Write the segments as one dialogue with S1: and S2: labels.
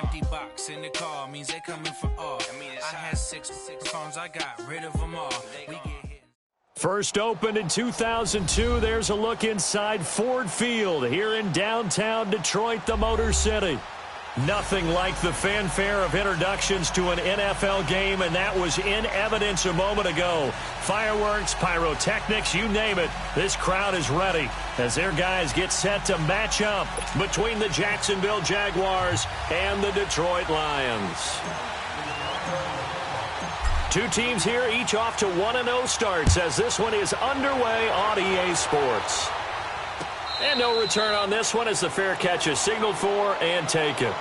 S1: empty box in the car means they coming for all. I had six phones, I got rid of them all. We get hit.
S2: First opened in 2002, there's a look inside Ford Field here in downtown Detroit, the Motor City. Nothing like the fanfare of introductions to an NFL game, and that was in evidence a moment ago. Fireworks, pyrotechnics, you name it. This crowd is ready as their guys get set to match up between the Jacksonville Jaguars and the Detroit Lions. Two teams here, each off to 1-0 starts as this one is underway on EA Sports. And no return on this one as the fair catch is signaled for and taken.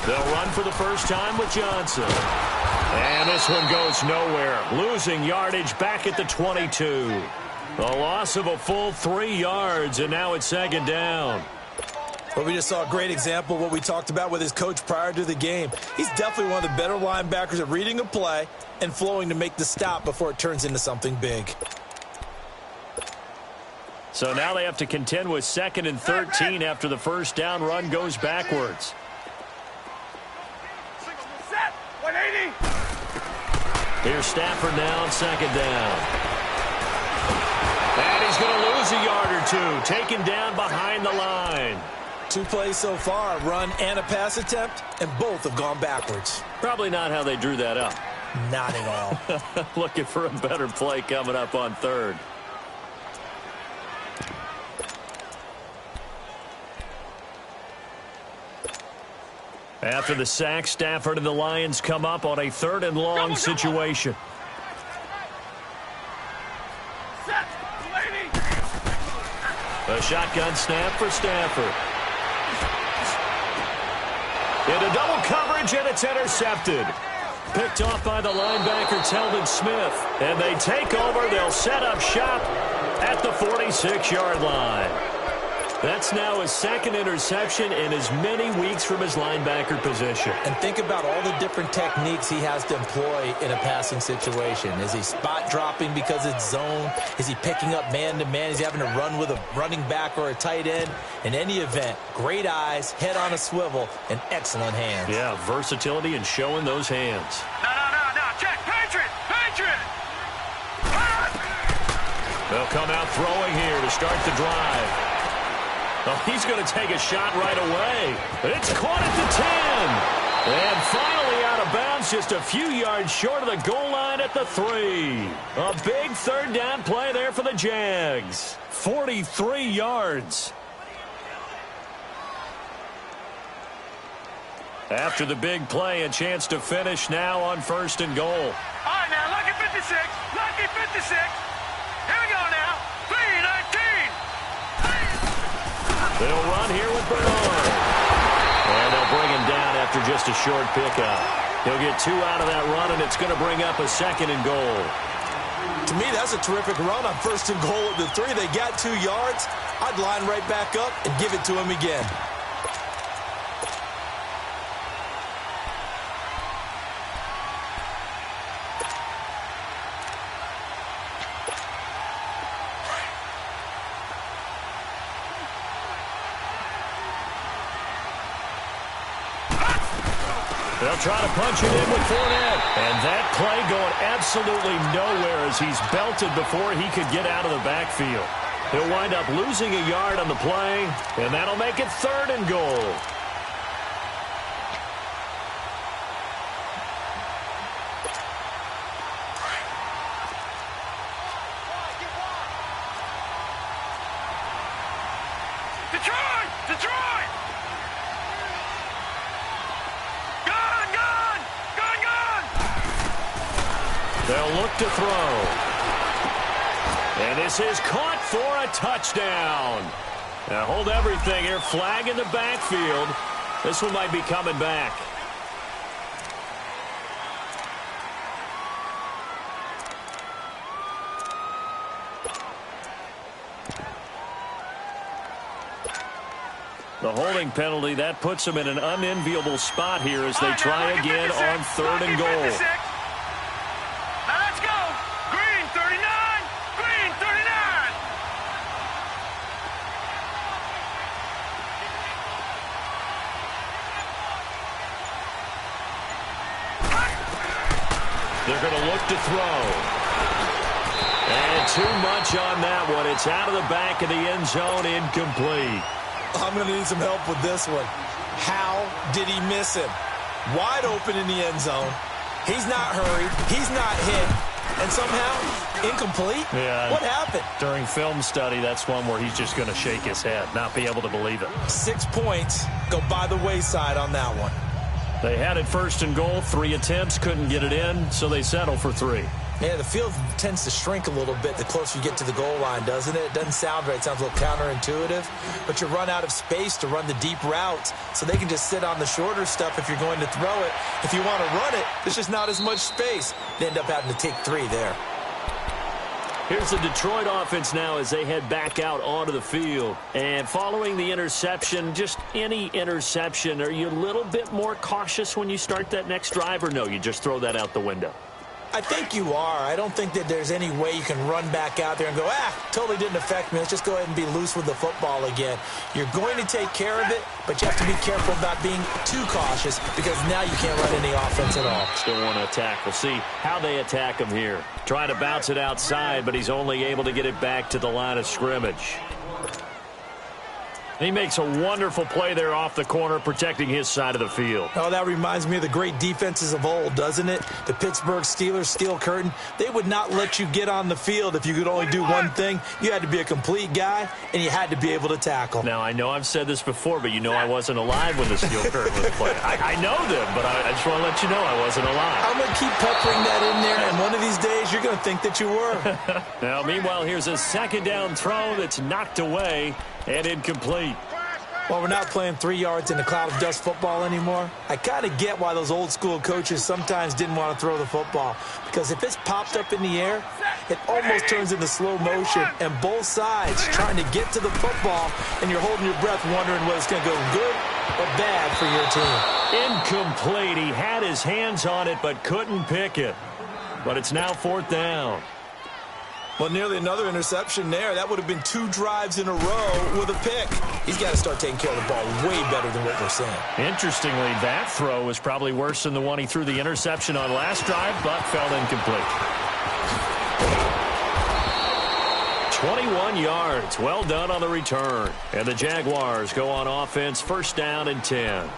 S2: They'll run for the first time with Johnson. And this one goes nowhere. Losing yardage back at the 22. A loss of a full 3 yards, and now it's second down.
S3: Well, we just saw a great example of what we talked about with his coach prior to the game. He's definitely one of the better linebackers at reading a play and flowing to make the stop before it turns into something big.
S2: So now they have to contend with 2nd and 13 after the first down run goes backwards. Here's Stafford now on 2nd down. And he's going to lose a yard or two, taken down behind the line.
S3: 2 plays so far, a run and a pass attempt, and both have gone backwards.
S2: Probably not how they drew that up.
S3: Not at all.
S2: Looking for a better play coming up on 3rd. After the sack, Stafford and the Lions come up on a 3rd and long situation. A shotgun snap for Stafford. Into double coverage, and it's intercepted. Picked off by the linebacker, Telvin Smith. And they take over. They'll set up shop at the 46-yard line. That's now his 2nd interception in as many weeks from his linebacker position.
S3: And think about all the different techniques he has to employ in a passing situation. Is he spot dropping because it's zone? Is he picking up man-to-man? Is he having to run with a running back or a tight end? In any event, great eyes, head on a swivel, and excellent hands.
S2: Yeah, versatility and showing those hands.
S4: No. Check. Patriot.
S2: They'll come out throwing here to start the drive. Oh, he's going to take a shot right away. It's caught at the 10. And finally out of bounds, just a few yards short of the goal line at the 3. A big 3rd down play there for the Jags. 43 yards. After the big play, a chance to finish now on 1st and goal.
S4: All right, now, lucky 56. Lucky 56. Here we go now. 319.
S2: They'll run here with Bernard. And they'll bring him down after just a short pickup. He'll get 2 out of that run, and it's going to bring up a 2nd and goal.
S3: To me, that's a terrific run on 1st and goal at the 3. They got 2 yards. I'd line right back up and give it to him again.
S2: They'll try to punch it in with Fournette. And that play going absolutely nowhere as he's belted before he could get out of the backfield. He'll wind up losing a yard on the play, and that'll make it 3rd and goal.
S4: Detroit! Detroit!
S2: They'll look to throw. And this is caught for a touchdown. Now hold everything here. Flag in the backfield. This one might be coming back. The holding penalty, that puts them in an unenviable spot here as they try again on 3rd and goal. They're going to look to throw. And too much on that one. It's out of the back of the end zone, incomplete.
S3: I'm going to need some help with this one. How did he miss him? Wide open in the end zone. He's not hurried. He's not hit. And somehow, incomplete?
S2: Yeah.
S3: What happened?
S2: During film study, that's one where he's just going to shake his head, not be able to believe it.
S3: 6 points go by the wayside on that one.
S2: They had it 1st and goal, 3 attempts, couldn't get it in, so they settle for 3.
S3: Yeah, the field tends to shrink a little bit the closer you get to the goal line, doesn't it? It doesn't sound right. It sounds a little counterintuitive. But you run out of space to run the deep routes, so they can just sit on the shorter stuff if you're going to throw it. If you want to run it, there's just not as much space. They end up having to take 3 there.
S2: Here's the Detroit offense now as they head back out onto the field. And following the interception, just any interception, are you a little bit more cautious when you start that next drive, or no, you just throw that out the window?
S3: I think you are. I don't think that there's any way you can run back out there and go, totally didn't affect me. Let's just go ahead and be loose with the football again. You're going to take care of it, but you have to be careful about being too cautious because now you can't run any offense at all.
S2: Still want to attack. We'll see how they attack him here. Try to bounce it outside, but he's only able to get it back to the line of scrimmage. He makes a wonderful play there off the corner, protecting his side of the field.
S3: Oh, that reminds me of the great defenses of old, doesn't it? The Pittsburgh Steelers, Steel Curtain. They would not let you get on the field if you could only do one thing. You had to be a complete guy, and you had to be able to tackle.
S2: Now, I know I've said this before, but you know I wasn't alive when the Steel Curtain was playing. I know them, but I just want to let you know I wasn't alive.
S3: I'm going to keep peppering that in there, and one of these days you're going to think that you were.
S2: Now, meanwhile, here's a 2nd down throw that's knocked away and incomplete.
S3: Well, we're not playing 3 yards in a cloud of dust football anymore. I kind of get why those old school coaches sometimes didn't want to throw the football. Because if it's popped up in the air, it almost turns into slow motion. And both sides trying to get to the football, and you're holding your breath wondering whether it's going to go good or bad for your team.
S2: Incomplete. He had his hands on it but couldn't pick it. But it's now 4th down.
S3: Well, nearly another interception there. That would have been 2 drives in a row with a pick. He's got to start taking care of the ball way better than what we're seeing.
S2: Interestingly, that throw was probably worse than the one he threw the interception on last drive, but fell incomplete. 21 yards. Well done on the return. And the Jaguars go on offense, 1st down and 10.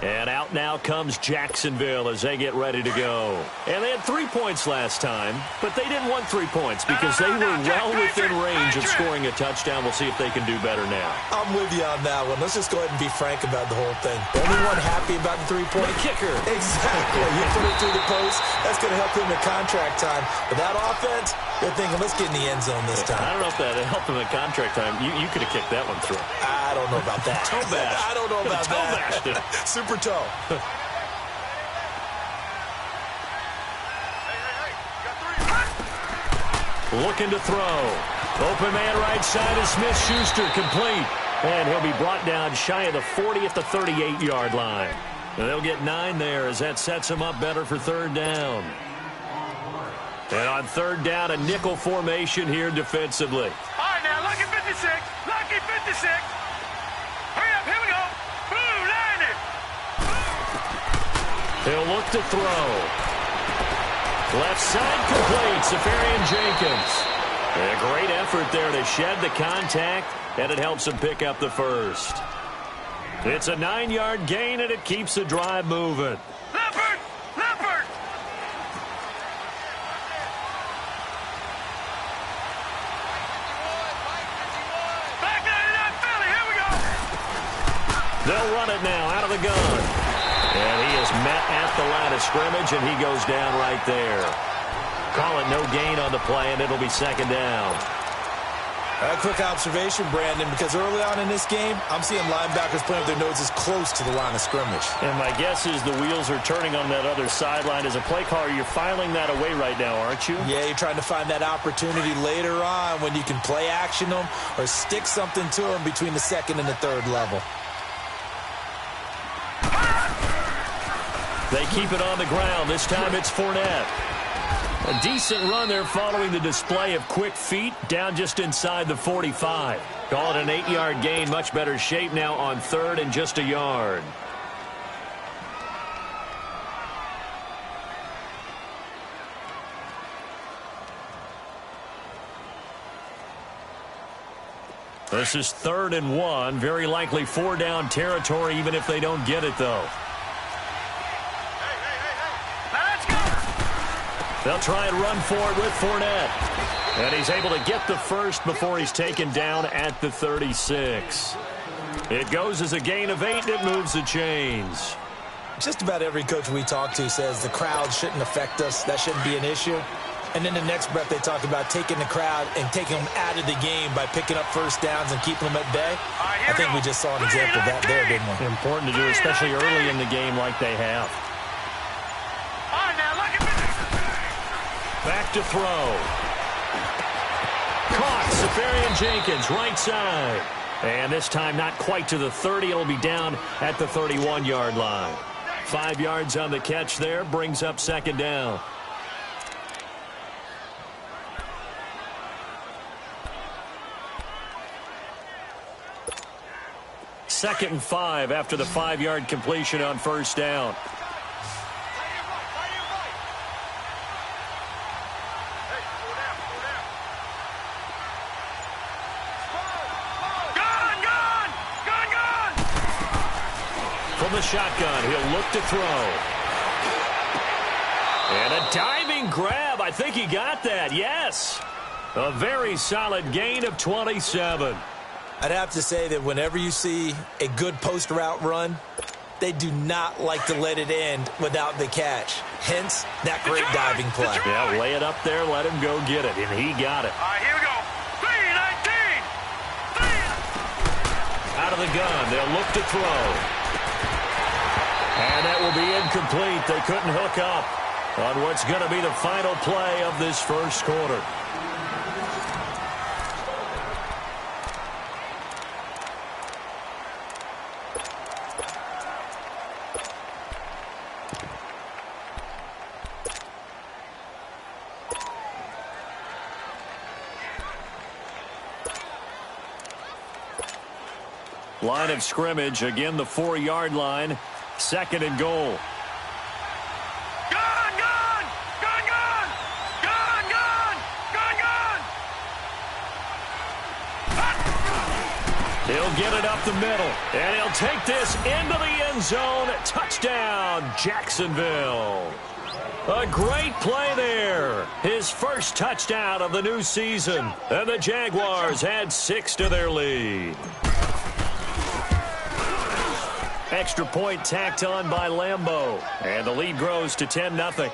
S2: And out now comes Jacksonville as they get ready to go. And they had 3 points last time, but they didn't want 3 points because they were well within range of scoring a touchdown. We'll see if they can do better now.
S3: I'm with you on that one. Let's just go ahead and be frank about the whole thing. Anyone happy about the 3-point?
S2: The kicker.
S3: Exactly. You put it through the post. That's going to help him in contract time. But that offense, they're thinking, let's get in the end zone this time.
S2: I don't know if that helped him in contract time. You could have kicked that one through.
S3: I don't know about that.
S2: Toe bash.
S3: I don't know about
S2: toe bashed it.
S3: Super toe.
S2: Looking to throw. Open man right side is Smith-Schuster, complete. And he'll be brought down shy of the 40 at the 38-yard line. And they'll get 9 there as that sets them up better for third down. And on third down, a nickel formation here defensively.
S4: All right, now, lucky 56. Lucky 56. Hurry up, here we go. Boom, landed.
S2: He'll look to throw. Left side complete, Safarian Jenkins. A great effort there to shed the contact, and it helps him pick up the first. It's a 9-yard gain, and it keeps the drive moving.
S4: Leopard! Leopard! Back 99 Philly, here we go!
S2: They'll run it now out of the gun. And he is met at the line of scrimmage, and he goes down right there. Call it no gain on the play, and it'll be second down.
S3: A quick observation, Brandon, because early on in this game, I'm seeing linebackers playing with their noses close to the line of scrimmage.
S2: And my guess is the wheels are turning on that other sideline. As a play caller, you're filing that away right now, aren't you?
S3: Yeah, you're trying to find that opportunity later on when you can play action them or stick something to them between the second and the third level.
S2: They keep it on the ground. This time it's Fournette. A decent run there following the display of quick feet down just inside the 45. Call it an 8-yard gain. Much better shape now on third and just a yard. This is 3rd and 1. Very likely 4-down territory even if they don't get it, though. They'll try and run for it with Fournette. And he's able to get the first before he's taken down at the 36. It goes as a gain of 8, and it moves the chains.
S3: Just about every coach we talk to says the crowd shouldn't affect us. That shouldn't be an issue. And then the next breath they talk about taking the crowd and taking them out of the game by picking up first downs and keeping them at bay. I think we just saw an example of that there, didn't we?
S2: Important to do, especially early in the game like they have. Back to throw. Caught. Safarian Jenkins, right side. And this time not quite to the 30. It'll be down at the 31-yard line. 5 yards on the catch there. Brings up second down. Second and 5 after the 5-yard completion on first down. The shotgun. He'll look to throw. And a diving grab. I think he got that. Yes. A very solid gain of 27.
S3: I'd have to say that whenever you see a good post route run, they do not like to let it end without the catch. Hence, that great diving play.
S2: Yeah, lay it up there, let him go get it, and he got it.
S4: All right, here we go. 3-19.
S2: Out of the gun, they'll look to throw. And that will be incomplete. They couldn't hook up on what's going to be the final play of this first quarter. Line of scrimmage, again the 4-yard line. 2nd and goal.
S4: Gun, gun! Gun, gun! Gun, gun! Gun, gun!
S2: He'll get it up the middle, and he'll take this into the end zone. Touchdown, Jacksonville. A great play there. His first touchdown of the new season. And the Jaguars add 6 to their lead. Extra point tacked on by Lambeau. And the lead grows to 10-0.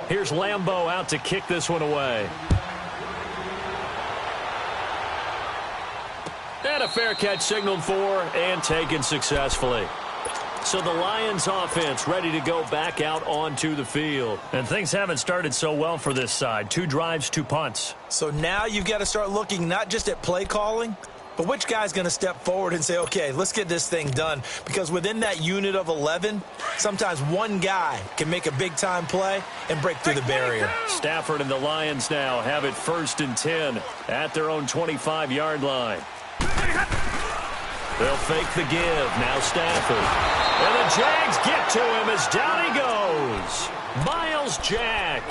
S2: Here's Lambeau out to kick this one away. And a fair catch signaled for and taken successfully. So the Lions offense ready to go back out onto the field. And things haven't started so well for this side. 2 drives, 2 punts.
S3: So now you've got to start looking not just at play calling, but which guy's going to step forward and say, okay, let's get this thing done. Because within that unit of 11, sometimes one guy can make a big-time play and break through the barrier.
S2: Stafford and the Lions now have it 1st and 10 at their own 25-yard line. They'll fake the give. Now Stafford. And the Jags get to him as down he goes. Myles Jack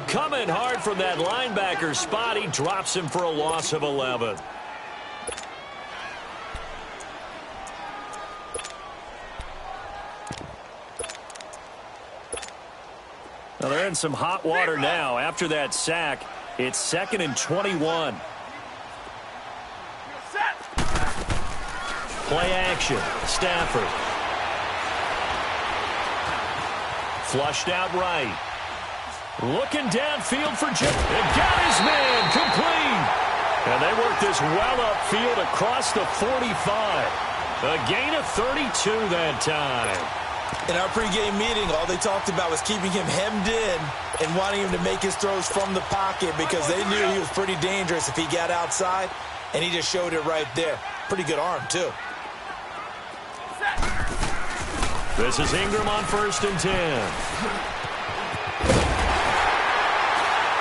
S2: coming hard from that linebacker spot. He drops him for a loss of 11. Now they're in some hot water now. After that sack, it's 2nd and 21. Play action. Stafford. Flushed out right. Looking downfield for Jim. And got his man complete. And they work this well upfield across the 45. A gain of 32 that time.
S3: In our pregame meeting, all they talked about was keeping him hemmed in and wanting him to make his throws from the pocket because they knew he was pretty dangerous if he got outside, and he just showed it right there. Pretty good arm, too.
S2: This is Ingram on 1st and 10.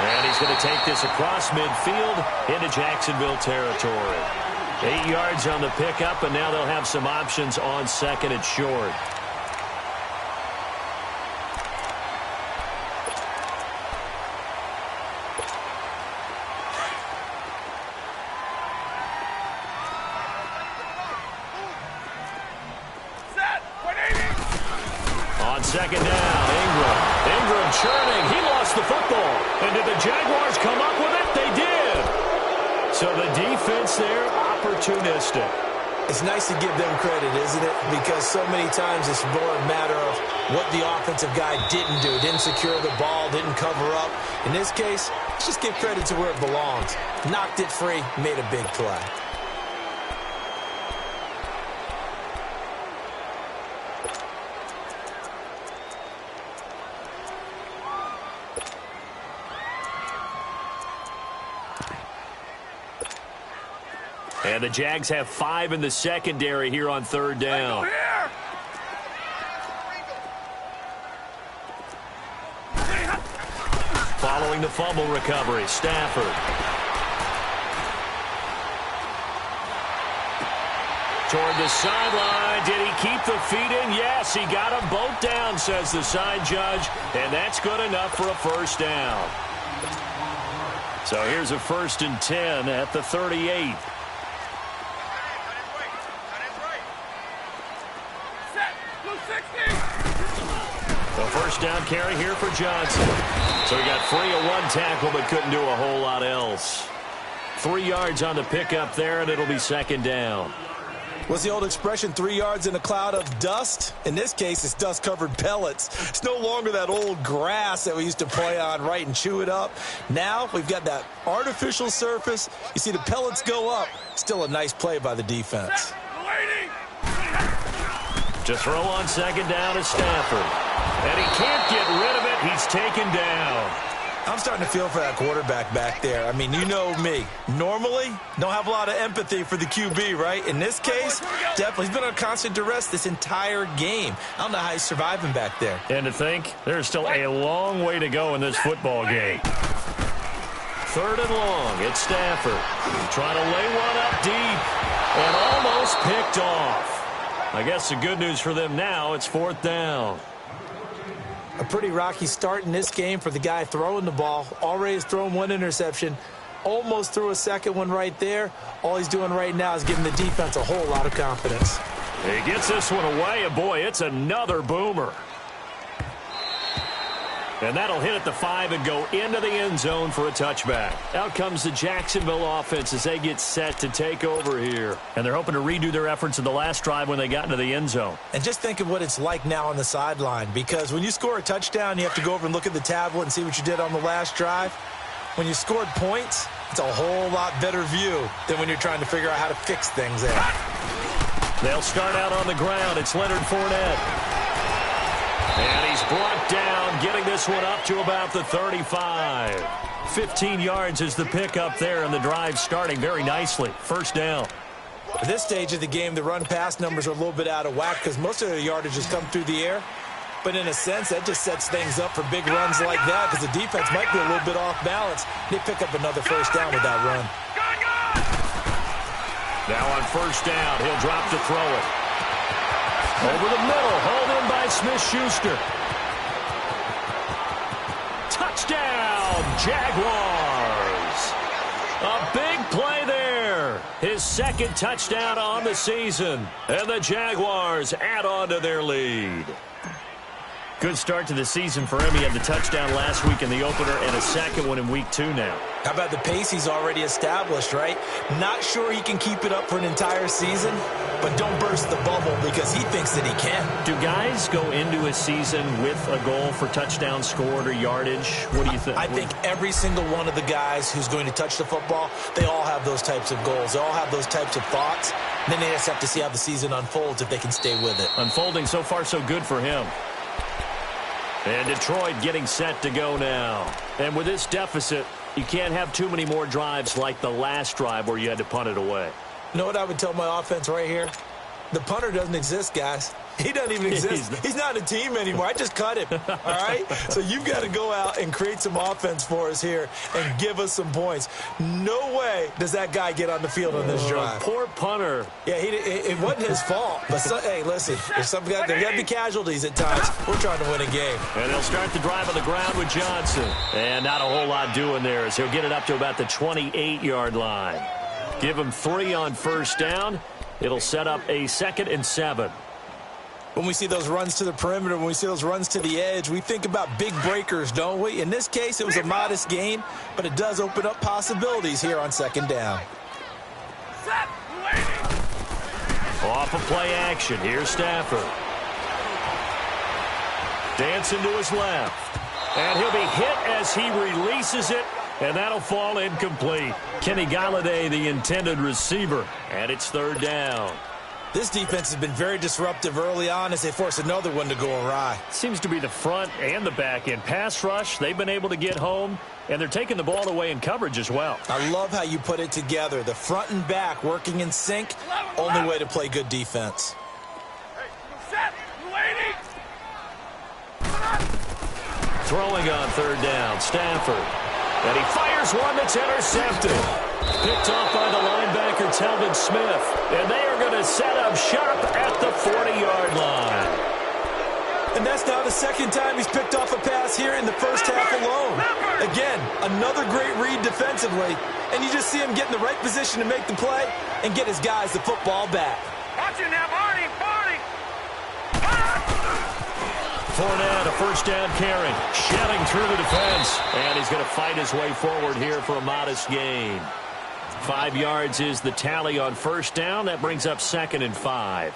S2: And he's going to take this across midfield into Jacksonville territory. 8 yards on the pickup, and now they'll have some options on 2nd and short. On 2nd down, Ingram churning. He lost the football. And did the Jaguars come up with it? They did. So the defense there, opportunistic.
S3: It's nice to give them credit, isn't it? Because so many times it's more a matter of what the offensive guy didn't do. Didn't secure the ball, didn't cover up. In this case, let's just give credit to where it belongs. Knocked it free, made a big play.
S2: And the Jags have 5 in the secondary here on 3rd down. Following the fumble recovery, Stafford. Toward the sideline. Did he keep the feet in? Yes, he got them both down, says the side judge. And that's good enough for a 1st down. So here's a 1st and 10 at the 38. The 1st down carry here for Johnson. So he got free of 1 tackle but couldn't do a whole lot else. 3 yards on the pickup there, and it'll be 2nd down.
S3: What's the old expression, 3 yards in a cloud of dust? In this case, it's dust-covered pellets. It's no longer that old grass that we used to play on, right, and chew it up. Now we've got that artificial surface. You see the pellets go up. Still a nice play by the defense.
S2: To throw on 2nd down is Stafford. And he can't get rid of it. He's taken down.
S3: I'm starting to feel for that quarterback back there. I mean, you know me. Normally, don't have a lot of empathy for the QB, right? In this case, definitely. He's been on constant duress this entire game. I don't know how he's surviving back there.
S2: And to think, there's still a long way to go in this football game. 3rd and long. It's Stafford. Trying to lay one up deep. And almost picked off. I guess the good news for them now, it's 4th down.
S3: A pretty rocky start in this game for the guy throwing the ball. Already has thrown one interception. Almost threw a second one right there. All he's doing right now is giving the defense a whole lot of confidence.
S2: He gets this one away, and boy, it's another boomer. And that'll hit at the 5 and go into the end zone for a touchback. Out comes the Jacksonville offense as they get set to take over here. And they're hoping to redo their efforts in the last drive when they got into the end zone.
S3: And just think of what it's like now on the sideline, because when you score a touchdown, you have to go over and look at the tablet and see what you did on the last drive. When you scored points, it's a whole lot better view than when you're trying to figure out how to fix things there.
S2: They'll start out on the ground. It's Leonard Fournette. And he's brought down, getting this one up to about the 35. 15 yards is the pickup there, and the drive starting very nicely. First down.
S3: At this stage of the game, the run-pass numbers are a little bit out of whack because most of their yardage has come through the air. But in a sense, that just sets things up for big runs like that because the defense might be a little bit off balance. They pick up another first down with that run.
S2: Now on first down, he'll drop to throw it. Over the middle, hauled in by Smith-Schuster. Touchdown, Jaguars. A big play there. His second touchdown on the season. And the Jaguars add on to their lead. Good start to the season for him. He had the touchdown last week in the opener and a second one in week 2 now.
S3: How about the pace he's already established, right? Not sure he can keep it up for an entire season, but don't burst the bubble because he thinks that he can.
S2: Do guys go into a season with a goal for touchdown scored or yardage? What do you think?
S3: I think every single one of the guys who's going to touch the football, they all have those types of goals. They all have those types of thoughts. And then they just have to see how the season unfolds if they can stay with it.
S2: Unfolding so far so good for him. And Detroit getting set to go now. And with this deficit, you can't have too many more drives like the last drive where you had to punt it away.
S3: You know what I would tell my offense right here? The punter doesn't exist, guys. He doesn't even exist. He's not a team anymore. I just cut him, all right? So you've got to go out and create some offense for us here and give us some points. No way does that guy get on the field on this drive.
S2: Poor punter.
S3: Yeah, it wasn't his fault. But, hey, listen, there's some guys, there got to be casualties at times. We're trying to win a game.
S2: And they'll start the drive on the ground with Johnson. And not a whole lot doing there as he'll get it up to about the 28-yard line. Give him 3 on first down. It'll set up a 2nd and 7.
S3: When we see those runs to the perimeter, when we see those runs to the edge, we think about big breakers, don't we? In this case, it was a modest gain, but it does open up possibilities here on 2nd down.
S2: Off of play action. Here's Stafford. Dancing to his left. And he'll be hit as he releases it, and that'll fall incomplete. Kenny Galladay, the intended receiver, and it's 3rd down.
S3: This defense has been very disruptive early on as they force another one to go awry.
S2: Seems to be the front and the back end. Pass rush, they've been able to get home, and they're taking the ball away in coverage as well.
S3: I love how you put it together. The front and back working in sync, only way to play good defense.
S2: Throwing on 3rd down, Stafford. And he fires one that's intercepted. Picked off by the linebacker, Telvin Smith. And they are going to set up shop at the 40-yard line.
S3: And that's now the 2nd time he's picked off a pass here in the first half alone. Again, another great read defensively. And you just see him get in the right position to make the play and get his guys the football back.
S4: Watch it now, Barney!
S2: Fournette, a first down carry, shelling through the defense, and he's going to fight his way forward here for a modest gain. 5 yards is the tally on first down. That brings up 2nd and 5.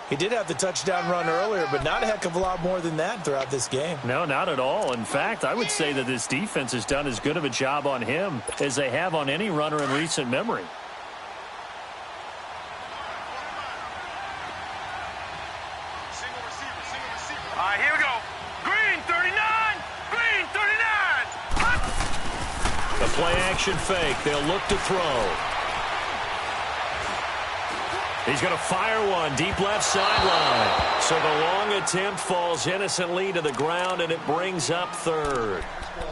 S3: He did have the touchdown run earlier, but not a heck of a lot more than that throughout this game.
S2: No, not at all. In fact, I would say that this defense has done as good of a job on him as they have on any runner in recent memory.
S4: Here we go. Green 39. Green 39.
S2: The play action fake. They'll look to throw. He's going to fire one deep left sideline. So the long attempt falls innocently to the ground, and it brings up 3rd.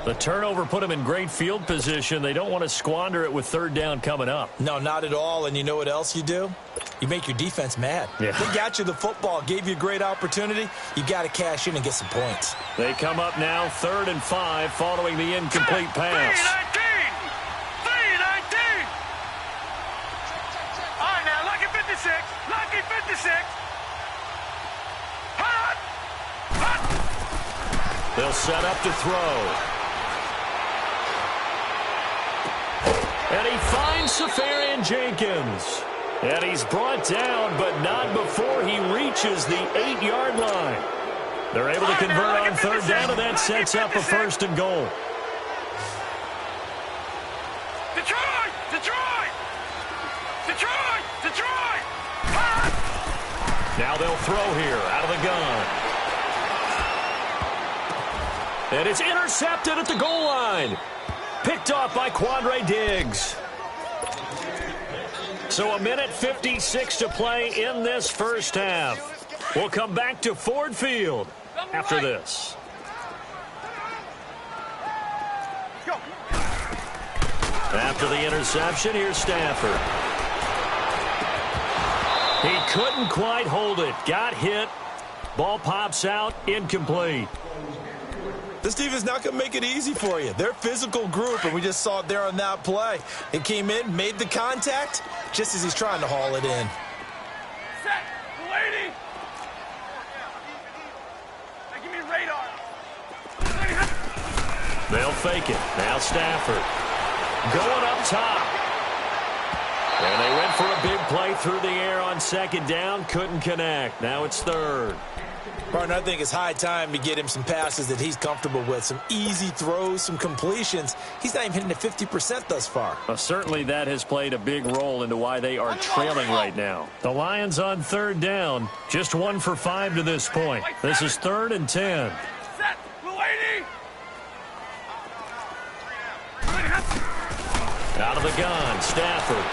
S2: The turnover put him in great field position. They don't want to squander it with 3rd down coming up.
S3: No, not at all. And you know what else you do? You make your defense mad.
S2: Yeah.
S3: They got you the football, gave you a great opportunity. You got to cash in and get some points.
S2: They come up now 3rd and 5 following the incomplete pass.
S4: 3-19. All right, now, lucky 56. Lucky 56. Hot.
S2: They'll set up to throw. And he finds Safarian Jenkins. And he's brought down, but not before he reaches the 8-yard line. They're able to convert on 3rd down, and that sets up a 1st and goal.
S4: Detroit!
S2: Now they'll throw here out of the gun. And it's intercepted at the goal line. Picked off by Quandre Diggs. So 1:56 to play in this first half. We'll come back to Ford Field after this. After the interception, here's Stafford. He couldn't quite hold it. Got hit. Ball pops out. Incomplete.
S3: This team is not going to make it easy for you. They're a physical group, and we just saw it there on that play. It came in, made the contact, just as he's trying to haul it in.
S4: Set. Lady. Hey, give me radar.
S2: They'll fake it. Now Stafford. Going up top. And they went for a big play through the air on 2nd down. Couldn't connect. Now it's 3rd.
S3: Partner, I think it's high time to get him some passes that he's comfortable with. Some easy throws, some completions. He's not even hitting at 50% thus far.
S2: Well, certainly that has played a big role into why they are trailing right now. The Lions on 3rd down. Just 1 for 5 to this point. This is 3rd and 10.
S4: Set. Lady.
S2: Out of the gun, Stafford.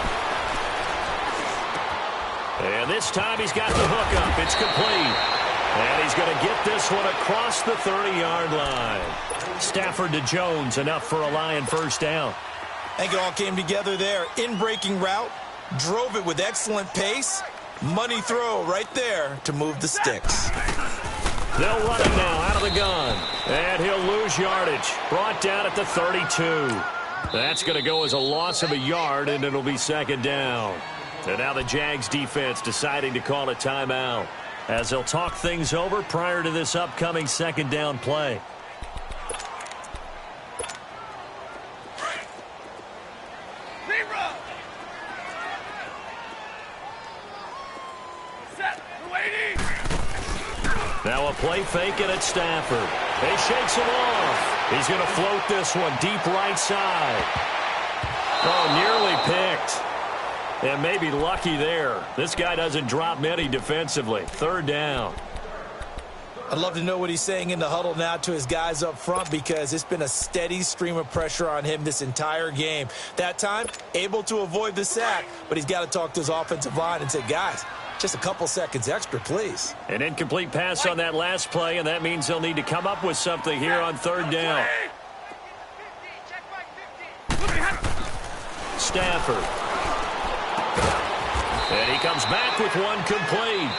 S2: And this time he's got the hook up. It's complete. And he's going to get this one across the 30-yard line. Stafford to Jones, enough for a Lion 1st down.
S3: I think it all came together there. In-breaking route, drove it with excellent pace. Money throw right there to move the sticks.
S2: They'll run him now out of the gun. And he'll lose yardage. Brought down at the 32. That's going to go as a loss of a yard, and it'll be 2nd down. And now the Jags defense deciding to call a timeout as they'll talk things over prior to this upcoming 2nd down play.
S4: Zero. Set. Lady.
S2: Now a play fake and it's Stafford. He shakes him off. He's going to float this one deep right side. Oh, nearly picked. And maybe lucky there. This guy doesn't drop many defensively. 3rd down.
S3: I'd love to know what he's saying in the huddle now to his guys up front, because it's been a steady stream of pressure on him this entire game. That time, able to avoid the sack, but he's got to talk to his offensive line and say, guys, just a couple seconds extra, please.
S2: An incomplete pass on that last play, and that means they'll need to come up with something here on 3rd down. Stafford. And he comes back with one complete.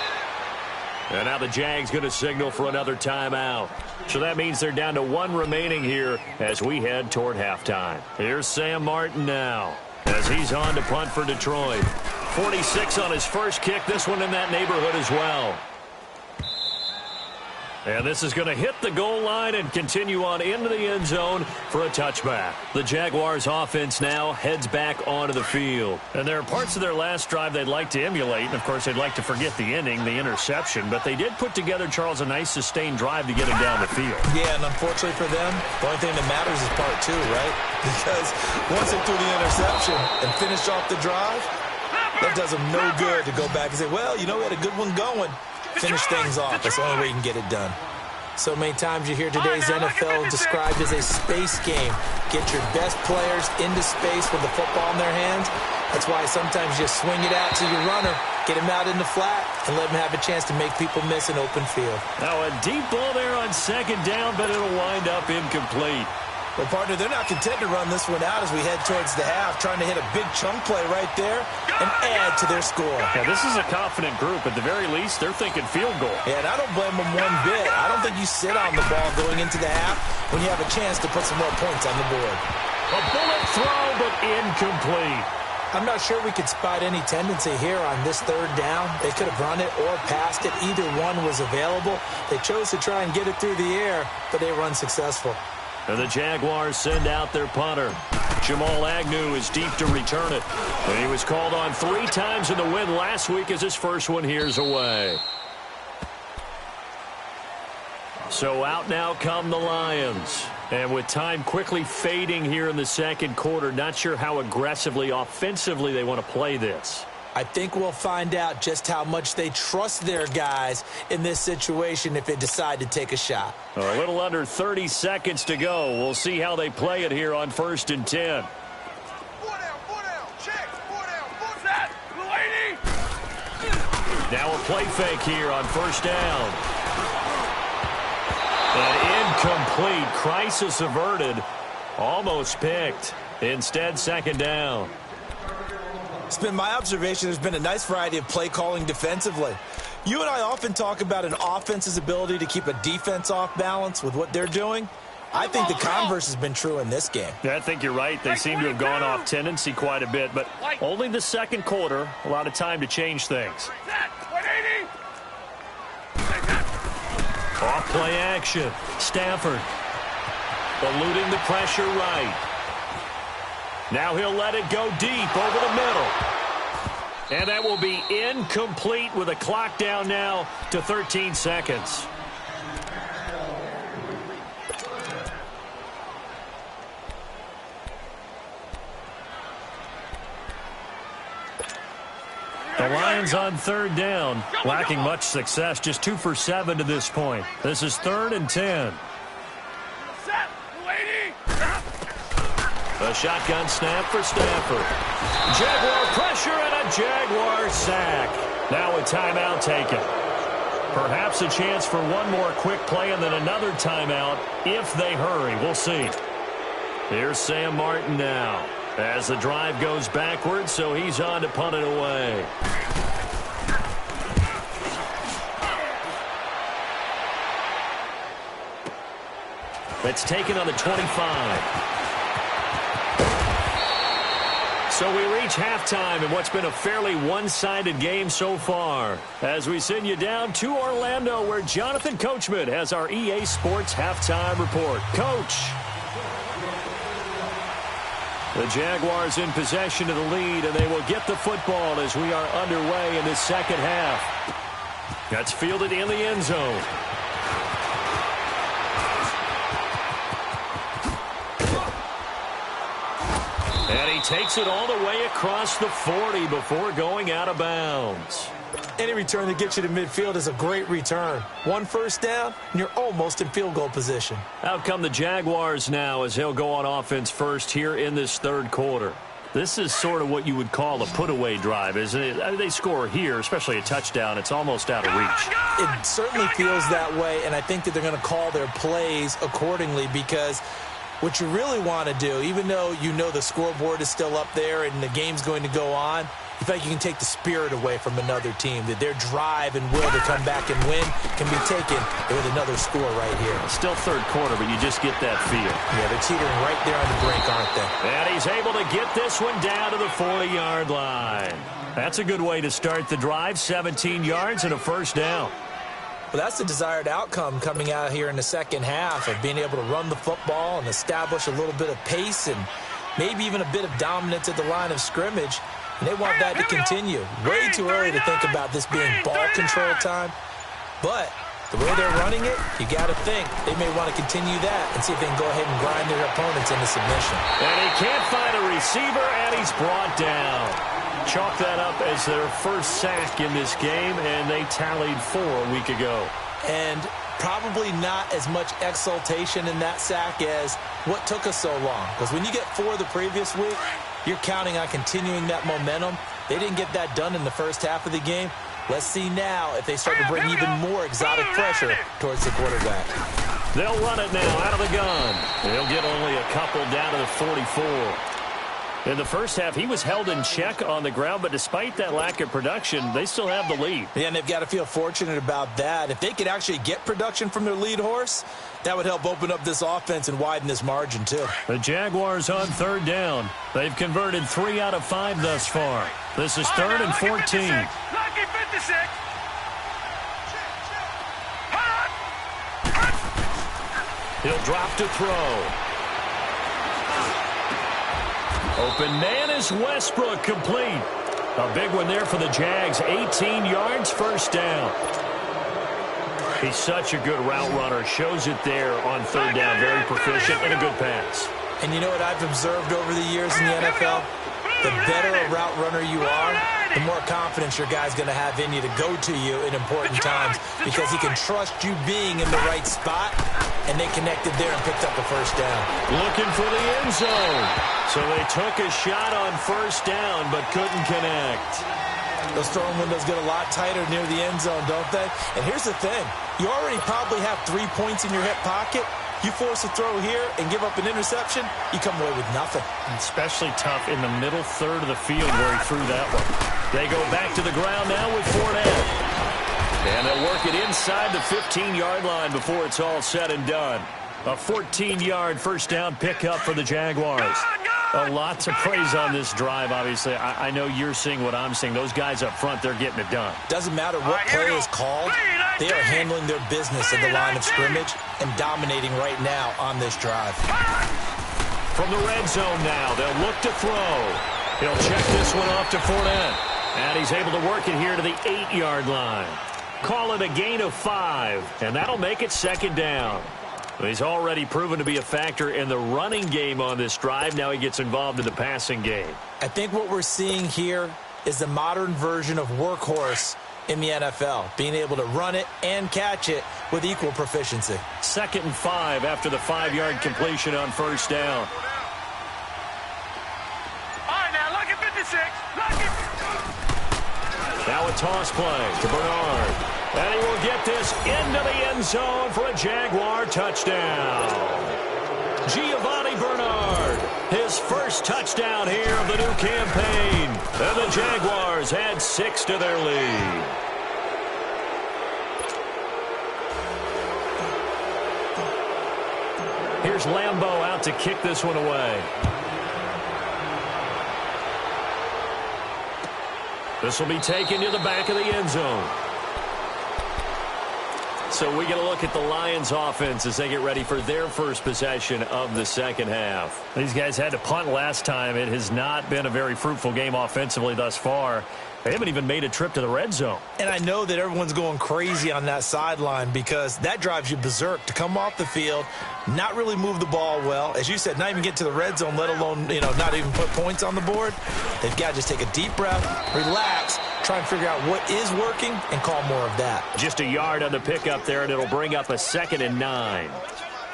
S2: And now the Jags going to signal for another timeout. So that means they're down to 1 remaining here as we head toward halftime. Here's Sam Martin now as he's on to punt for Detroit. 46 on his first kick. This one in that neighborhood as well. And this is going to hit the goal line and continue on into the end zone for a touchback. The Jaguars offense now heads back onto the field. And there are parts of their last drive they'd like to emulate. And, of course, they'd like to forget the ending, the interception. But they did put together, Charles, a nice sustained drive to get him down the field.
S3: Yeah, and unfortunately for them, the only thing that matters is part 2, right? Because once they threw the interception and finished off the drive, that does them no good to go back and say, well, you know, we had a good one going. Finish things off. That's the only way you can get it done. So many times you hear today's NFL described as a space game. Get your best players into space with the football in their hands. That's why sometimes you swing it out to your runner, get him out in the flat, and let him have a chance to make people miss an open field.
S2: Now a deep ball there on 2nd down, but it'll wind up incomplete.
S3: Well, partner, they're not content to run this one out as we head towards the half, trying to hit a big chunk play right there and add to their score.
S2: Yeah, this is a confident group. At the very least, they're thinking field goal.
S3: Yeah, and I don't blame them one bit. I don't think you sit on the ball going into the half when you have a chance to put some more points on the board.
S2: A bullet throw, but incomplete.
S3: I'm not sure we could spot any tendency here on this third down. They could have run it or passed it. Either one was available. They chose to try and get it through the air, but they were unsuccessful.
S2: And the Jaguars send out their punter. Jamal Agnew is deep to return it. And he was called on 3 times in the win last week as his first one here's away. So out now come the Lions. And with time quickly fading here in the second quarter, not sure how aggressively, offensively they want to play this.
S3: I think we'll find out just how much they trust their guys in this situation if they decide to take a shot.
S2: A little under 30 seconds to go. We'll see how they play it here on 1st and 10.
S4: 4 down, check, 4 down, 4 set, lady.
S2: Now a play fake here on 1st down. An incomplete. Crisis averted. Almost picked. Instead, 2nd down.
S3: It's been my observation there's been a nice variety of play calling defensively. You and I often talk about an offense's ability to keep a defense off balance with what they're doing. I think the converse has been true in this game.
S2: Yeah, I think you're right. They seem to have gone off tendency quite a bit, but only the second quarter. A lot of time to change things. Off play action. Stafford eluding the pressure right. Now he'll let it go deep over the middle. And that will be incomplete with a clock down now to 13 seconds. The Lions on 3rd down, lacking much success, just 2 for 7 to this point. This is 3rd and 10. A shotgun snap for Stafford. Jaguar pressure and a Jaguar sack. Now a timeout taken. Perhaps a chance for one more quick play and then another timeout if they hurry. We'll see. Here's Sam Martin now as the drive goes backwards, so he's on to punt it away. It's taken on the 25. So we reach halftime in what's been a fairly one-sided game so far. As we send you down to Orlando, where Jonathan Coachman has our EA Sports halftime report. Coach. The Jaguars in possession of the lead, and they will get the football as we are underway in the second half. That's fielded in the end zone. And he takes it all the way across the 40 before going out of bounds.
S3: Any return that gets you to midfield is a great return. 1 first down, and you're almost in field goal position.
S2: Out come the Jaguars now as he'll go on offense first here in this 3rd quarter. This is sort of what you would call a put-away drive, isn't it? I mean, they score here, especially a touchdown. It's almost out of reach.
S3: It certainly feels that way, and I think that they're going to call their plays accordingly because what you really want to do, even though you know the scoreboard is still up there and the game's going to go on, you feel like you can take the spirit away from another team, that their drive and will to come back and win can be taken with another score right here.
S2: Still 3rd quarter, but you just get that feel.
S3: Yeah, they're teetering right there on the brink, aren't they?
S2: And he's able to get this one down to the 40-yard line. That's a good way to start the drive, 17 yards and a first down.
S3: Well, that's the desired outcome coming out here in the second half of being able to run the football and establish a little bit of pace and maybe even a bit of dominance at the line of scrimmage. And they want that to continue. Way too early to think about this being ball control time. But the way they're running it, you got to think they may want to continue that and see if they can go ahead and grind their opponents into submission.
S2: And he can't find a receiver, and he's brought down. Chalk that up as their first sack in this game, and they tallied 4 a week ago.
S3: And probably not as much exultation in that sack as what took us so long. Because when you get 4 the previous week, you're counting on continuing that momentum. They didn't get that done in the first half of the game. Let's see now if they start to bring even more exotic pressure towards the quarterback.
S2: They'll run it now out of the gun. They'll get only a couple down to the 44. In the first half, he was held in check on the ground, but despite that lack of production, they still have the lead.
S3: Yeah, and they've got to feel fortunate about that. If they could actually get production from their lead horse, that would help open up this offense and widen this margin, too.
S2: The Jaguars on third down. They've converted 3 out of 5 thus far. This is third and 14.
S4: Lucky 56.
S2: He'll drop to throw. Open man is Westbrook, complete. A big one there for the Jags. 18 yards, first down. He's such a good route runner. Shows it there on third down. Very proficient and a good pass.
S3: And you know what I've observed over the years in the NFL? The better a route runner you are, the more confidence your guy's going to have in you to go to you in important times because he can trust you being in the right spot, and they connected there and picked up a first down.
S2: Looking for the end zone. So they took a shot on first down but couldn't connect.
S3: Those throwing windows get a lot tighter near the end zone, don't they? And here's the thing. You already probably have 3 points in your hip pocket. You force a throw here and give up an interception, you come away with nothing.
S2: Especially tough in the middle third of the field where he threw that one. They go back to the ground now with Fournette. And they'll work it inside the 15-yard line before it's all said and done. A 14-yard first down pickup for the Jaguars. A lot to praise on this drive, obviously. I know you're seeing what I'm seeing. Those guys up front, they're getting it done.
S3: Doesn't matter what play is called. They are handling their business at the line of scrimmage and dominating right now on this drive.
S2: From the red zone now, they'll look to throw. He'll check this one off to Fournette. And he's able to work it here to the 8-yard line. Call it a gain of 5, and that'll make it second down. He's already proven to be a factor in the running game on this drive. Now he gets involved in the passing game.
S3: I think what we're seeing here is the modern version of workhorse in the NFL, being able to run it and catch it with equal proficiency.
S2: 2nd and 5 after the 5-yard completion on first down.
S4: All right, now, lucky 56. Lucky.
S2: Now a toss play to Bernard. And he will get this into the end zone for a Jaguar touchdown. Giovanni Bernard, his first touchdown here of the new campaign. And the Jaguars add 6 to their lead. Here's Lambeau out to kick this one away. This will be taken to the back of the end zone. So we get a look at the Lions offense as they get ready for their first possession of the second half. These guys had to punt last time. It has not been a very fruitful game offensively thus far. They haven't even made a trip to the red zone.
S3: And I know that everyone's going crazy on that sideline because that drives you berserk to come off the field, not really move the ball well. As you said, not even get to the red zone, let alone, not even put points on the board. They've got to just take a deep breath, relax, try and figure out what is working and call more of that.
S2: Just a yard on the pickup there, and it'll bring up a 2nd and 9.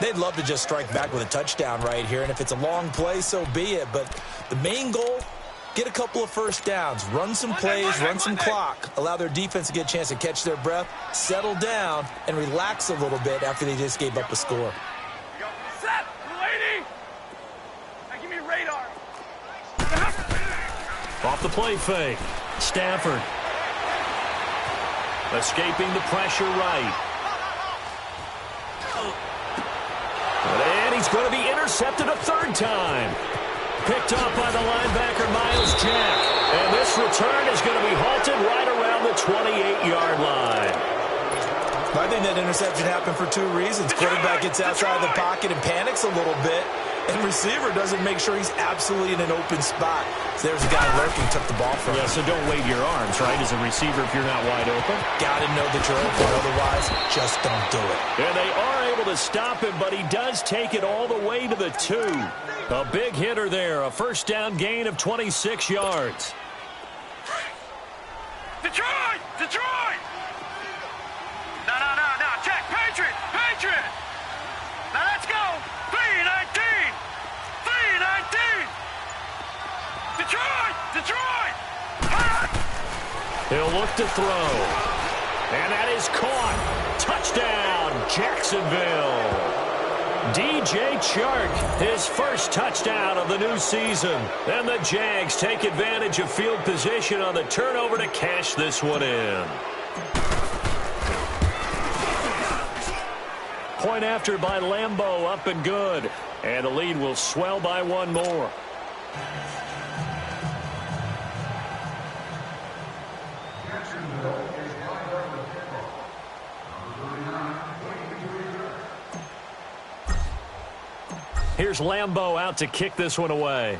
S3: They'd love to just strike back with a touchdown right here, and if it's a long play, so be it. But the main goal, get a couple of first downs, run some plays, run some clock, allow their defense to get a chance to catch their breath, settle down, and relax a little bit after they just gave up a score.
S4: Set, lady. Now give me radar.
S2: Off the play fake. Stafford. Escaping the pressure right. And he's going to be intercepted a 3rd time. Picked up by the linebacker, Miles Jack. And this return is going to be halted right around the 28-yard line.
S3: I think that interception happened for 2 reasons. Quarterback gets outside the pocket and panics a little bit, and receiver doesn't make sure he's absolutely in an open spot. So there's a guy lurking, took the ball from him.
S2: Yeah, so don't wave your arms, right, as a receiver if you're not wide open.
S3: Got to know that you're open, otherwise just don't do it.
S2: And they are able to stop him, but he does take it all the way to the 2. A big hitter there, a first down gain of 26 yards.
S4: Detroit! Detroit! No, check. Patriot! Now let's go. 3-19! Detroit!
S2: He'll look to throw. And that is caught. Touchdown, Jacksonville. DJ Chark, his first touchdown of the new season. And the Jags take advantage of field position on the turnover to cash this one in. Point after by Lambeau, up and good. And the lead will swell by one more. Here's Lambeau out to kick this one away.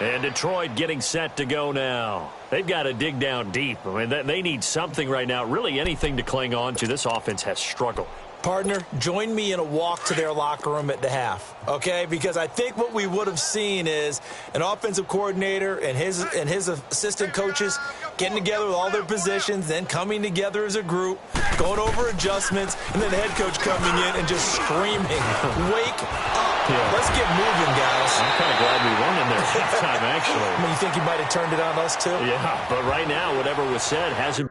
S2: And Detroit getting set to go now. They've got to dig down deep. I mean, they need something right now, really anything to cling on to. This offense has struggled.
S3: Partner, join me in a walk to their locker room at the half, okay? Because I think what we would have seen is an offensive coordinator and his assistant coaches getting together with all their positions, then coming together as a group, going over adjustments, and then the head coach coming in and just screaming, wake up. Yeah. Let's get moving, guys.
S2: I'm kind of glad we won in there halftime, actually.
S3: I mean, you think he might have turned it on us, too?
S2: Yeah, but right now, whatever was said hasn't.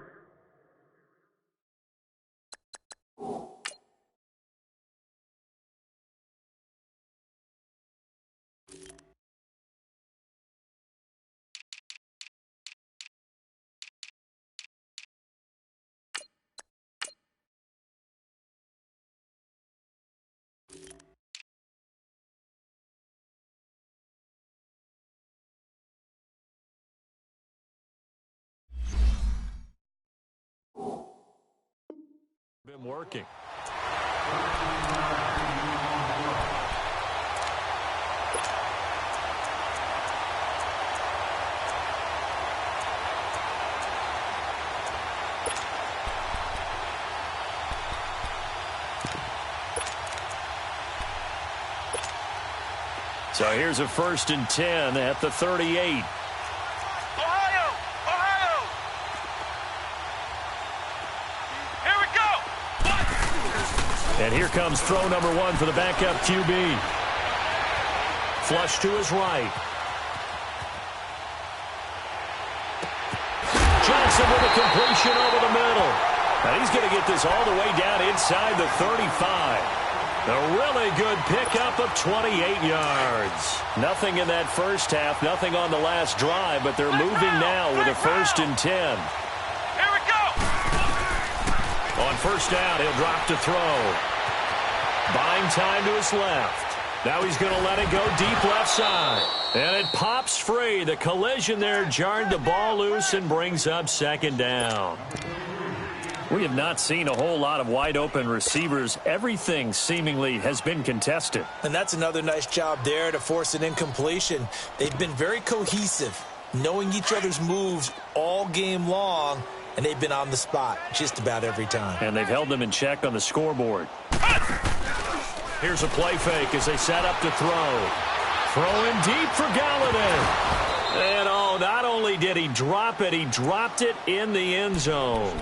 S2: Been working. So here's a 1st and 10 at the 38. And here comes throw number 1 for the backup QB. Flush to his right. Johnson with a completion over the middle. And he's going to get this all the way down inside the 35. A really good pickup of 28 yards. Nothing in that first half, nothing on the last drive, but they're moving now with a 1st and 10.
S4: Here we go.
S2: On 1st down, he'll drop to throw. Buying time to his left. Now he's going to let it go deep left side. And it pops free. The collision there jarred the ball loose and brings up 2nd down. We have not seen a whole lot of wide-open receivers. Everything seemingly has been contested.
S3: And that's another nice job there to force an incompletion. They've been very cohesive, knowing each other's moves all game long, and they've been on the spot just about every time.
S2: And they've held them in check on the scoreboard. Here's a play fake as they set up to throw. Throwing deep for Galladay. And, not only did he drop it, he dropped it in the end zone.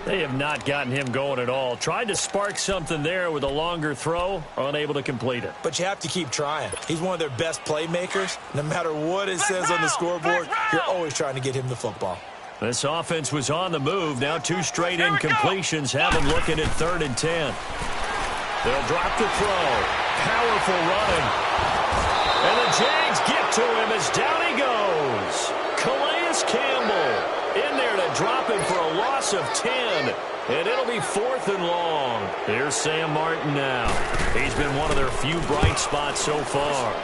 S2: They have not gotten him going at all. Tried to spark something there with a longer throw, unable to complete it.
S3: But you have to keep trying. He's one of their best playmakers. No matter what it says on the scoreboard, you're always trying to get him the football.
S2: This offense was on the move. Now 2 straight incompletions have them looking at 3rd and 10. They'll drop the throw. Powerful running. And the Jags get to him as down he goes. Calais Campbell in there to drop him for a loss of 10. And it'll be 4th and long. Here's Sam Martin now. He's been one of their few bright spots so far.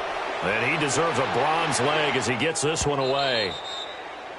S2: And he deserves a bronze leg as he gets this one away.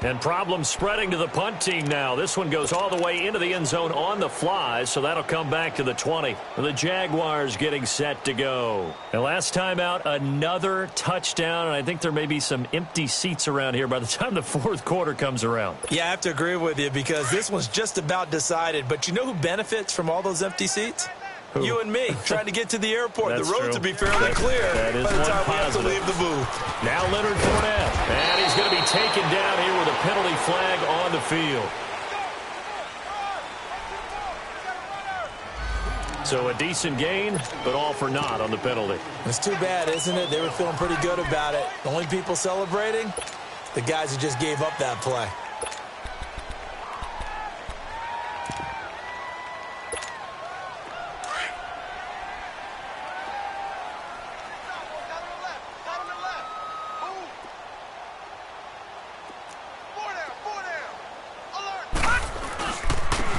S2: And problems spreading to the punt team now. This one goes all the way into the end zone on the fly, so that'll come back to the 20. The Jaguars getting set to go. And last time out, another touchdown, and I think there may be some empty seats around here by the time the 4th quarter comes around.
S3: Yeah, I have to agree with you because this one's just about decided. But you know who benefits from all those empty seats?
S2: Who?
S3: You and me, trying to get to the airport.
S2: That's
S3: the roads
S2: true.
S3: will be fairly clear
S2: that is
S3: by the time we have to
S2: positive.
S3: leave the booth.
S2: Now Leonard Fournette. And he's going to be taken down here with a penalty flag on the field. So a decent gain, but all for naught on the penalty.
S3: It's too bad, isn't it? They were feeling pretty good about it. The only people celebrating, the guys who just gave up that play.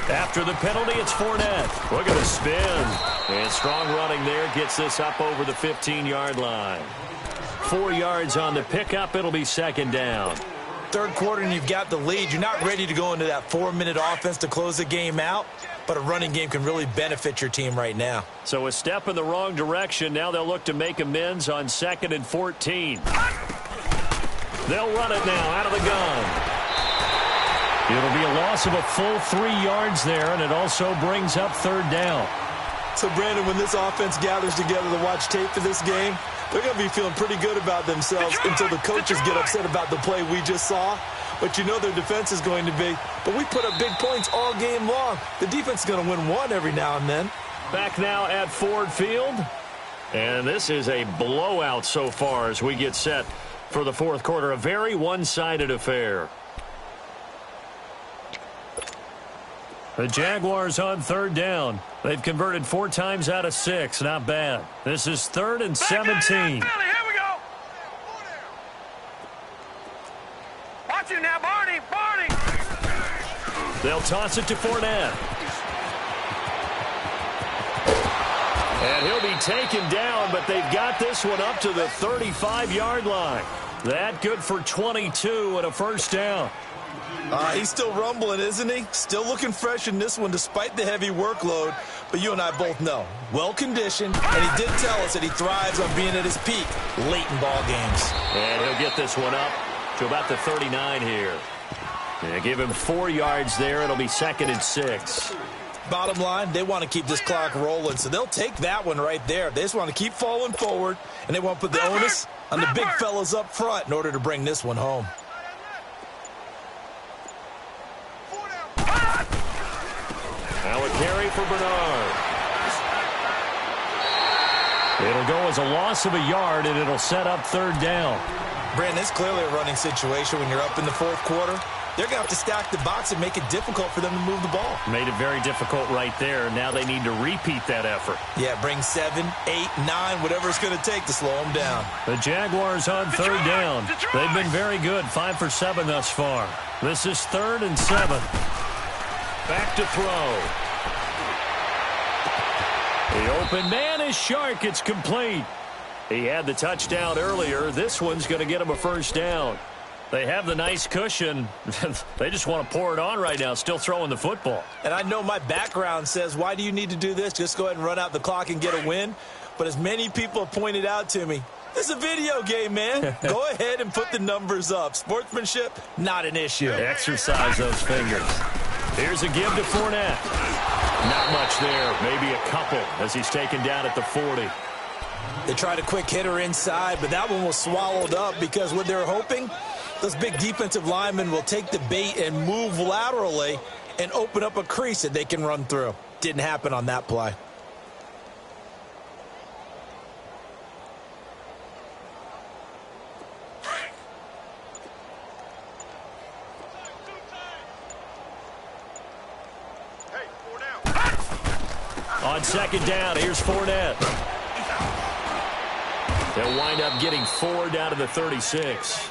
S2: After the penalty, it's Fournette. Look at the spin. And strong running there gets this up over the 15-yard line. 4 yards on the pickup. It'll be second down.
S3: Third quarter and you've got the lead. You're not ready to go into that 4-minute offense to close the game out, but a running game can really benefit your team right now.
S2: So a step in the wrong direction. Now they'll look to make amends on 2nd and 14. They'll run it now out of the gun. It'll be a loss of a full 3 yards there, and it also brings up third down.
S3: So, Brandon, when this offense gathers together to watch tape for this game, they're going to be feeling pretty good about themselves until the coaches get upset about the play we just saw. But you know their defense is going to be. But we put up big points all game long. The defense is going to win one every now and then.
S2: Back now at Ford Field. And this is a blowout so far as we get set for the fourth quarter. A very one-sided affair. The Jaguars on third down. They've converted 4 times out of 6. Not bad. This is 3rd and 17.
S4: Here we go. Watch you now, Barney.
S2: They'll toss it to Fournette. And he'll be taken down, but they've got this one up to the 35-yard line. That good for 22 and a first down.
S3: He's still rumbling, isn't he? Still looking fresh in this one despite the heavy workload. But you and I both know, well-conditioned, and he did tell us that he thrives on being at his peak late in ball games.
S2: And he'll get this one up to about the 39 here. Yeah, give him 4 yards there. It'll be 2nd and 6.
S3: Bottom line, they want to keep this clock rolling, so they'll take that one right there. They just want to keep falling forward, and they want to put the onus on the big fellas up front in order to bring this one home.
S2: Now a carry for Bernard. It'll go as a loss of a yard, and it'll set up third down.
S3: Brandon, it's clearly a running situation when you're up in the fourth quarter. They're going to have to stack the box and make it difficult for them to move the ball.
S2: Made it very difficult right there. Now they need to repeat that effort.
S3: Yeah, bring 7, 8, 9, whatever it's going to take to slow them down.
S2: The Jaguars on third down. They've been very good, 5 for 7 thus far. This is 3rd and 7. Back to throw. The open man is Shark. It's complete. He had the touchdown earlier. This one's going to get him a first down. They have the nice cushion. They just want to pour it on right now, still throwing the football.
S3: And I know my background says, why do you need to do this? Just go ahead and run out the clock and get a win. But as many people have pointed out to me, this is a video game, man. Go ahead and put the numbers up. Sportsmanship, not an issue.
S2: Exercise those fingers. Here's a give to Fournette. Not much there. Maybe a couple as he's taken down at the 40.
S3: They tried a quick hitter inside, but that one was swallowed up because what they're hoping, those big defensive linemen will take the bait and move laterally and open up a crease that they can run through. Didn't happen on that play.
S2: On second down, here's Fournette. They'll wind up getting 4 down to the 36.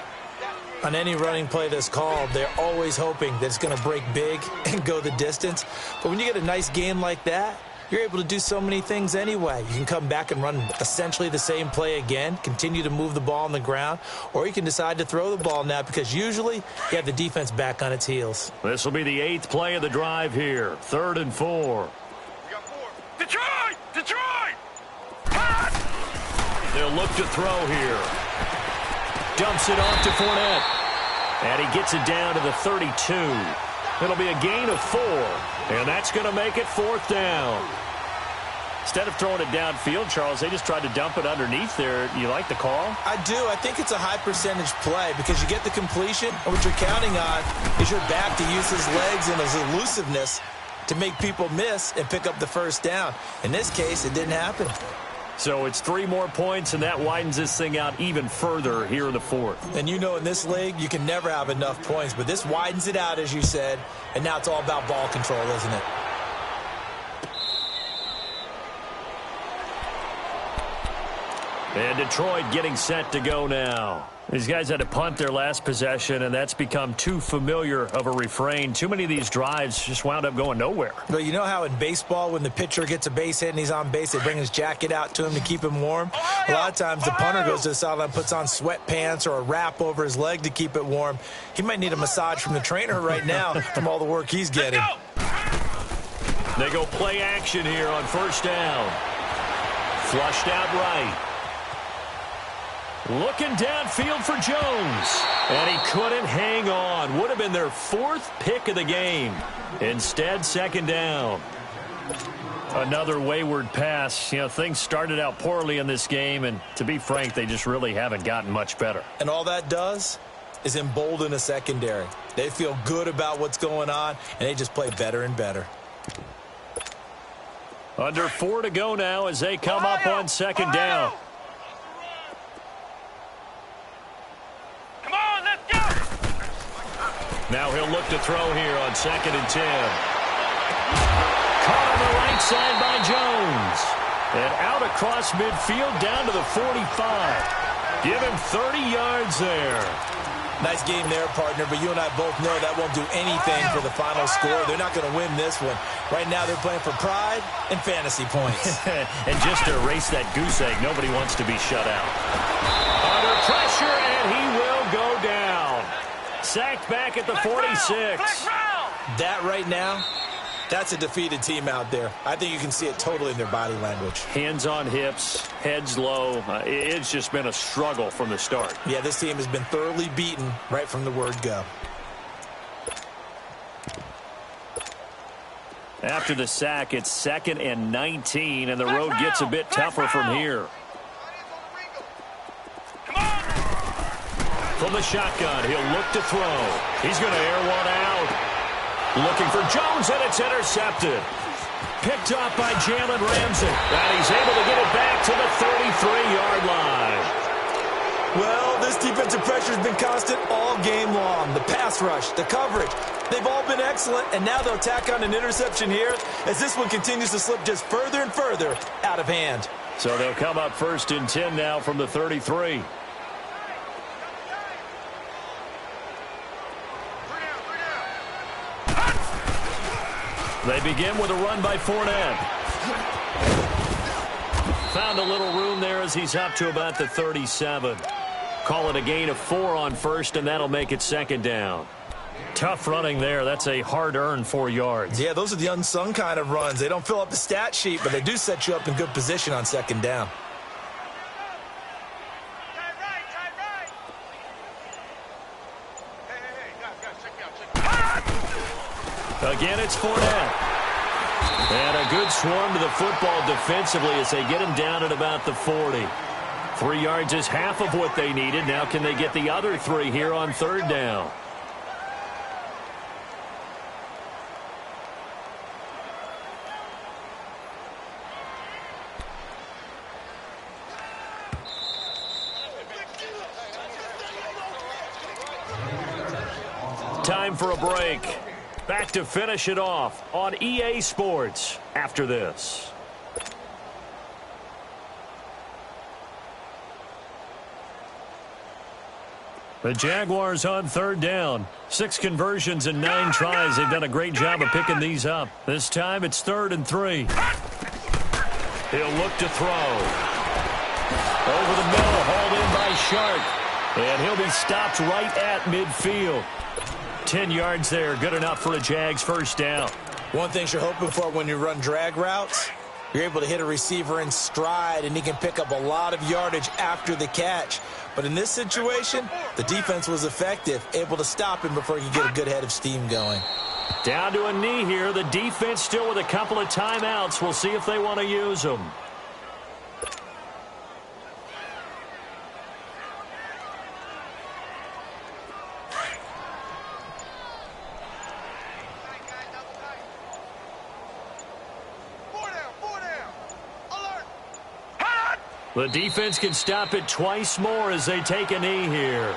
S3: On any running play that's called, they're always hoping that it's going to break big and go the distance. But when you get a nice game like that, you're able to do so many things anyway. You can come back and run essentially the same play again, continue to move the ball on the ground, or you can decide to throw the ball now because usually you have the defense back on its heels.
S2: This will be the 8th play of the drive here. 3rd and 4.
S4: Detroit!
S2: They'll look to throw here. Dumps it off to Fournette. And he gets it down to the 32. It'll be a gain of 4. And that's going to make it 4th down. Instead of throwing it downfield, Charles, they just tried to dump it underneath there. You like the call?
S3: I do. I think it's a high percentage play because you get the completion, and what you're counting on is your back to use his legs and his elusiveness to make people miss and pick up the first down. In this case, it didn't happen.
S2: So it's 3 more points, and that widens this thing out even further here in the fourth.
S3: And you know in this league, you can never have enough points, but this widens it out, as you said, and now it's all about ball control, isn't it?
S2: And Detroit getting set to go now. These guys had to punt their last possession, and that's become too familiar of a refrain. Too many of these drives just wound up going nowhere.
S3: But you know how in baseball, when the pitcher gets a base hit and he's on base, they bring his jacket out to him to keep him warm? A lot of times the punter goes to the sideline, puts on sweatpants or a wrap over his leg to keep it warm. He might need a massage from the trainer right now from all the work he's getting.
S2: They go play action here on first down. Flushed out right. Looking downfield for Jones. And he couldn't hang on. Would have been their 4th pick of the game. Instead, second down. Another wayward pass. You know, things started out poorly in this game, and to be frank, they just really haven't gotten much better.
S3: And all that does is embolden a secondary. They feel good about what's going on, and they just play better and better.
S2: Under 4 to go now as they come up on second down. Now he'll look to throw here on 2nd and 10. Caught on the right side by Jones. And out across midfield down to the 45. Give him 30 yards there.
S3: Nice game there, partner, but you and I both know that won't do anything for the final score. They're not going to win this one. Right now they're playing for pride and fantasy points.
S2: And just to erase that goose egg, nobody wants to be shut out. Under pressure, and he will go down. Sacked back at the 46.
S3: That right now, that's a defeated team out there. I think you can see it totally in their body language.
S2: Hands on hips, heads low. It's just been a struggle from the start.
S3: Yeah, this team has been thoroughly beaten right from the word go.
S2: After the sack, it's 2nd and 19, and the road gets a bit tougher from here. From the shotgun, he'll look to throw. He's going to air one out. Looking for Jones, and it's intercepted. Picked up by Jalen Ramsey. And he's able to get it back to the 33-yard line.
S3: Well, this defensive pressure has been constant all game long. The pass rush, the coverage, they've all been excellent, and now they'll tack on an interception here as this one continues to slip just further and further out of hand.
S2: So they'll come up 1st and 10 now from the 33. They begin with a run by Fournette. Found a little room there as he's up to about the 37. Call it a gain of 4 on first, and that'll make it second down. Tough running there. That's a hard-earned 4 yards.
S3: Yeah, those are the unsung kind of runs. They don't fill up the stat sheet, but they do set you up in good position on second down.
S2: Again, it's Fournette. And a good swarm to the football defensively as they get him down at about the 40. 3 yards is half of what they needed. Now can they get the other 3 here on third down? Time for a break. Back to finish it off on EA Sports after this. The Jaguars on third down. 6 conversions and 9 tries. They've done a great job of picking these up. This time it's 3rd and 3. He'll look to throw. Over the middle, hauled in by Shark. And he'll be stopped right at midfield. 10 yards there, good enough for a Jags first down.
S3: One thing you're hoping for when you run drag routes, you're able to hit a receiver in stride, and he can pick up a lot of yardage after the catch. But in this situation, the defense was effective, able to stop him before he could get a good head of steam going.
S2: Down to a knee here. The defense still with a couple of timeouts. We'll see if they want to use them. The defense can stop it twice more as they take a knee here.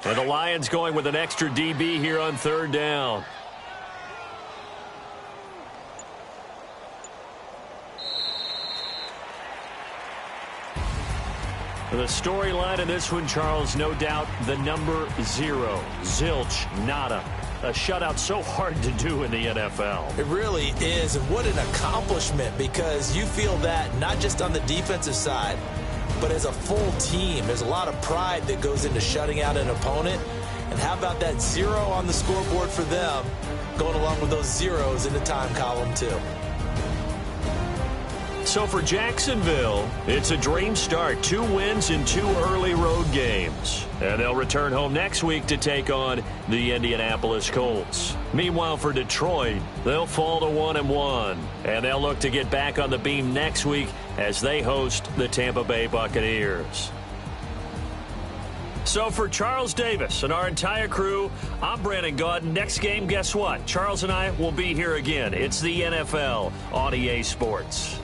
S2: And the Lions going with an extra DB here on third down. The storyline in this one, Charles, no doubt the number 0. Zilch, nada. A shutout so hard to do in the NFL.
S3: It really is, and what an accomplishment, because you feel that not just on the defensive side, but as a full team. There's a lot of pride that goes into shutting out an opponent. And how about that 0 on the scoreboard for them, going along with those zeros in the time column too.
S2: So for Jacksonville, it's a dream start. 2 wins in 2 early road games. And they'll return home next week to take on the Indianapolis Colts. Meanwhile, for Detroit, they'll fall to 1-1. And they'll look to get back on the beam next week as they host the Tampa Bay Buccaneers. So for Charles Davis and our entire crew, I'm Brandon Gaudin. Next game, guess what? Charles and I will be here again. It's the NFL on EA Sports.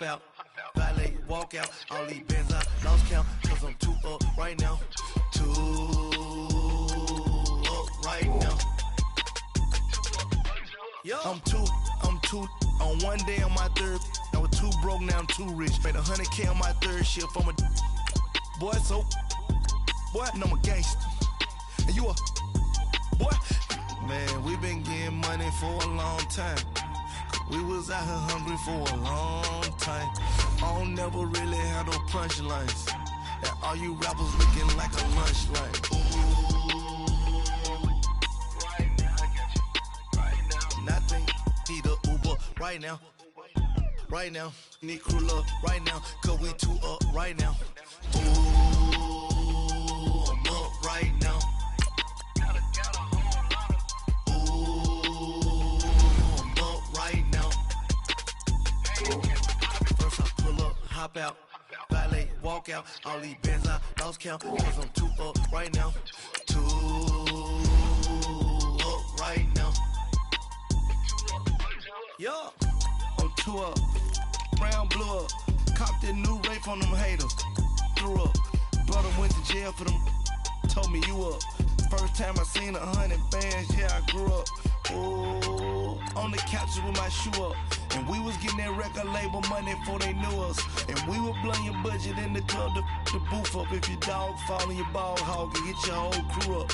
S5: Out, valet, walk out, all these bands I lost count, cause I'm 2 up right now, 2 up right now. Yo. I'm two on one day on my third, I was 2 broke, now I'm 2 rich, made 100K on my third shift from a boy, so, boy, and I'm a gangster, and you a, boy, man, we been getting money for a long time. We was out here hungry for a long time. I don't never really have no punchlines. And all you rappers looking like a lunch line. Right now, I got you. Right now. Nothing. Need a Uber right now. Right now. Need crew up right now. Cause we 2 up right now. Ooh, I'm up right now. Hop out, valet, walk out, all these bands I lost count, cause I'm 2 up right now, 2 up right now. Yo, I'm 2 up, brown blew up, copped that new rape on them haters, threw up, brother went to jail for them, told me you up, first time I seen 100 bands, yeah I grew up, ooh, on the couches with my shoe up. And we was getting that record label money before they knew us. And we would blow your budget in the club to boof up. If your dog fall in your ball hog and get your whole crew up.